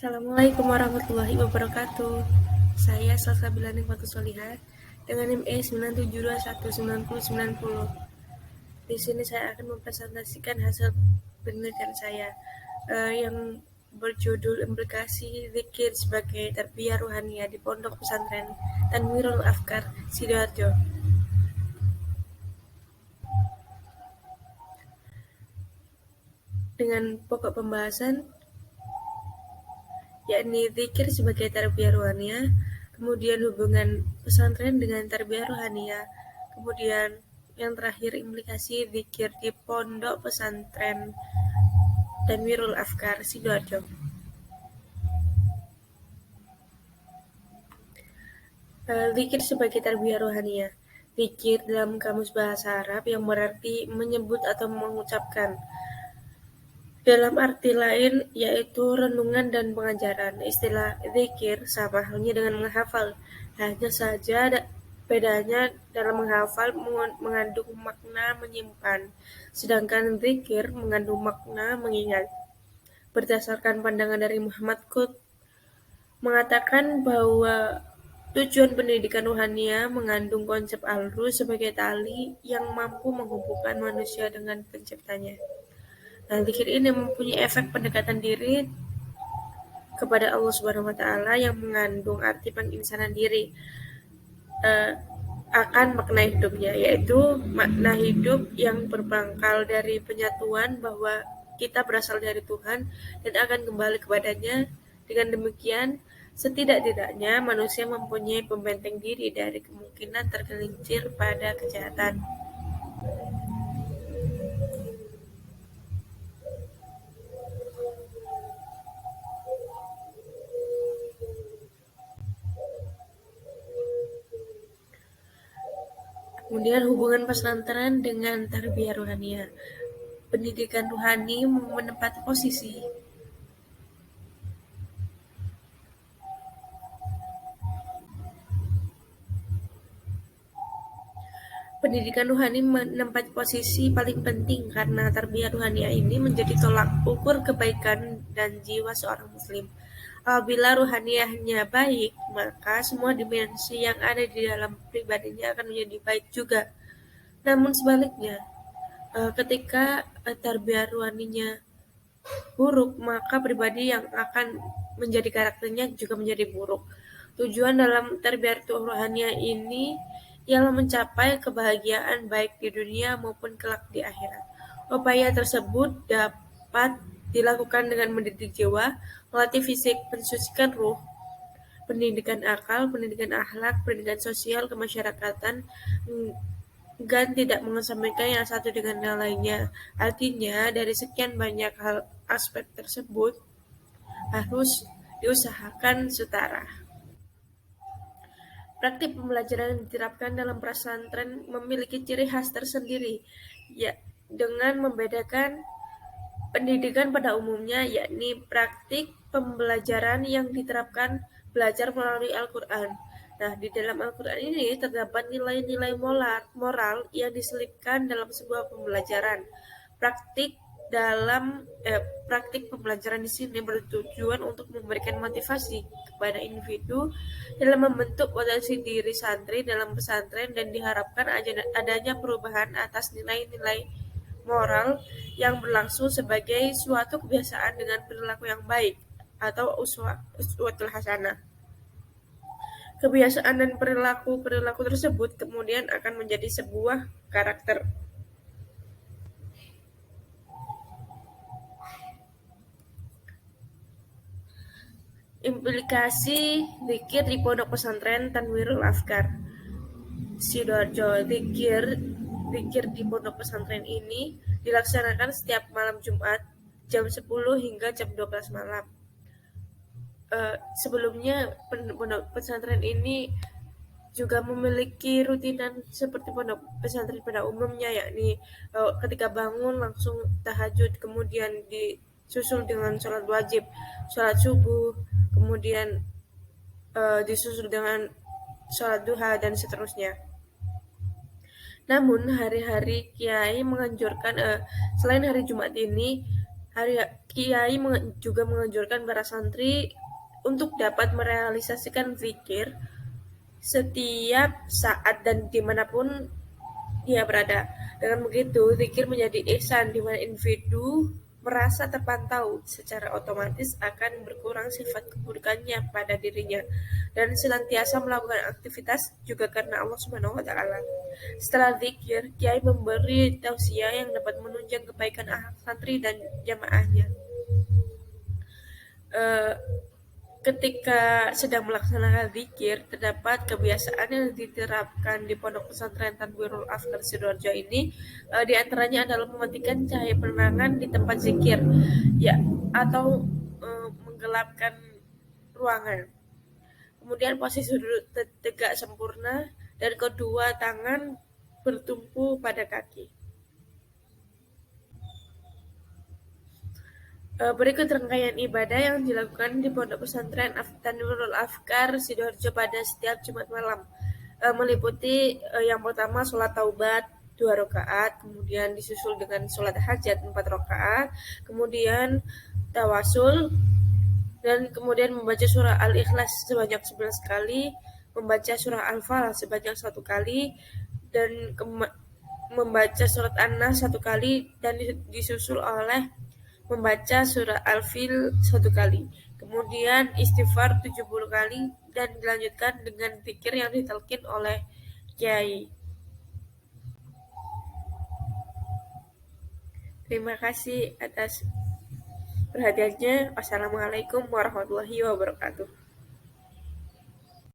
Assalamualaikum warahmatullahi wabarakatuh. Saya Salsa Bilani Fatu Solihah dengan NIM 97219090. Di sini saya akan mempresentasikan hasil penelitian saya yang berjudul implikasi zikir sebagai tarbiyah ruhaniyah di Pondok Pesantren Tanwirul Afkar, Sidoarjo. Dengan pokok pembahasan yakni zikir sebagai tarbiyah ruhaniyah, kemudian hubungan pesantren dengan tarbiyah ruhaniyah, kemudian yang terakhir implikasi zikir di pondok pesantren Tanwirul Afkar, Sidoarjo. Zikir sebagai tarbiyah ruhaniyah. Zikir dalam kamus bahasa Arab yang berarti menyebut atau mengucapkan. Dalam arti lain, yaitu renungan dan pengajaran. Istilah zikir sama halnya dengan menghafal. Hanya saja bedanya dalam menghafal mengandung makna menyimpan, sedangkan zikir mengandung makna mengingat. Berdasarkan pandangan dari Muhammad Qutb, mengatakan bahwa tujuan pendidikan ruhaniyah mengandung konsep al-ruh sebagai tali yang mampu menghubungkan manusia dengan penciptanya. Nah, zikir ini mempunyai efek pendekatan diri kepada Allah Subhanahu wa Ta'ala yang mengandung arti penginsanan diri akan makna hidupnya, yaitu makna hidup yang berpangkal dari penyatuan bahwa kita berasal dari Tuhan dan akan kembali kepadanya. Dengan demikian, setidak-tidaknya manusia mempunyai pembenteng diri dari kemungkinan tergelincir pada kejahatan. Kemudian hubungan pesantren dengan tarbiyah ruhaniyah. Pendidikan ruhani menempati posisi Pendidikan ruhani menempati posisi paling penting karena tarbiyah ruhaniyah ini menjadi tolak ukur kebaikan dan jiwa seorang muslim. Apabila ruhaniyahnya baik, maka semua dimensi yang ada di dalam pribadinya akan menjadi baik juga. Namun sebaliknya, ketika tarbiyah ruhaninya buruk, maka pribadi yang akan menjadi karakternya juga menjadi buruk. Tujuan dalam tarbiyah ruhaniyah ini ialah mencapai kebahagiaan baik di dunia maupun kelak di akhirat. Upaya tersebut dapat dilakukan dengan mendidik jiwa, melatih fisik, mensucikan ruh, pendidikan akal, pendidikan akhlak, pendidikan sosial, kemasyarakatan, dan tidak mengesampingkan yang satu dengan yang lainnya. Artinya, dari sekian banyak hal aspek tersebut harus diusahakan setara. Praktik pembelajaran yang diterapkan dalam pesantren memiliki ciri khas tersendiri, ya, dengan membedakan pendidikan pada umumnya, yakni praktik pembelajaran yang diterapkan belajar melalui Al-Quran. Nah, di dalam Al-Quran ini terdapat nilai-nilai moral yang diselipkan dalam sebuah pembelajaran. Praktik pembelajaran di sini bertujuan untuk memberikan motivasi kepada individu dalam membentuk potensi diri santri dalam pesantren dan diharapkan adanya perubahan atas nilai-nilai moral yang berlangsung sebagai suatu kebiasaan dengan perilaku yang baik atau uswatul hasanah. Kebiasaan dan perilaku tersebut kemudian akan menjadi sebuah karakter. Implikasi zikir di pondok pesantren Tanwirul Afkar, Sidoarjo. Zikir di pondok pesantren ini dilaksanakan setiap malam Jumat jam 10 hingga jam 12 malam. Sebelumnya pondok pesantren ini juga memiliki rutinan seperti pondok pesantren pada umumnya, yakni ketika bangun langsung tahajud, kemudian disusul dengan sholat wajib, sholat subuh, kemudian disusul dengan sholat duha dan seterusnya. Namun hari-hari Kiai menganjurkan selain hari Jumat ini Kiai juga menganjurkan para santri untuk dapat merealisasikan zikir setiap saat dan dimanapun dia berada. Dengan begitu, zikir menjadi ihsan di mana individu merasa terpantau, secara otomatis akan berkurang sifat keburukannya pada dirinya dan senantiasa melakukan aktivitas juga karena Allah Subhanahu wa taala. Setelah zikir, kiai memberi tausiah yang dapat menunjang kebaikan santri dan jamaahnya. Eh, Ketika sedang melaksanakan zikir, terdapat kebiasaan yang diterapkan di Pondok Pesantren Tanwirul Afkar Sidoarjo ini, di antaranya adalah mematikan cahaya penerangan di tempat zikir, ya, atau menggelapkan ruangan. Kemudian posisi duduk tegak sempurna dan kedua tangan bertumpu pada kaki. Berikut rangkaian ibadah yang dilakukan di Pondok Pesantren Tanwirul Afkar Sidoarjo pada setiap Jumat malam. Meliputi yang pertama sholat taubat 2 rakaat, kemudian disusul dengan sholat hajat 4 rakaat, kemudian tawasul, dan kemudian membaca surah Al-Ikhlas sebanyak 11 kali, membaca surah Al-Falaq sebanyak 1 kali, dan membaca surat An-Nas 1 kali, dan disusul oleh membaca surah Al-Fil 1 kali, kemudian istighfar 70 kali, dan dilanjutkan dengan zikir yang ditalkin oleh Kiai. Terima kasih atas perhatiannya. Wassalamualaikum warahmatullahi wabarakatuh.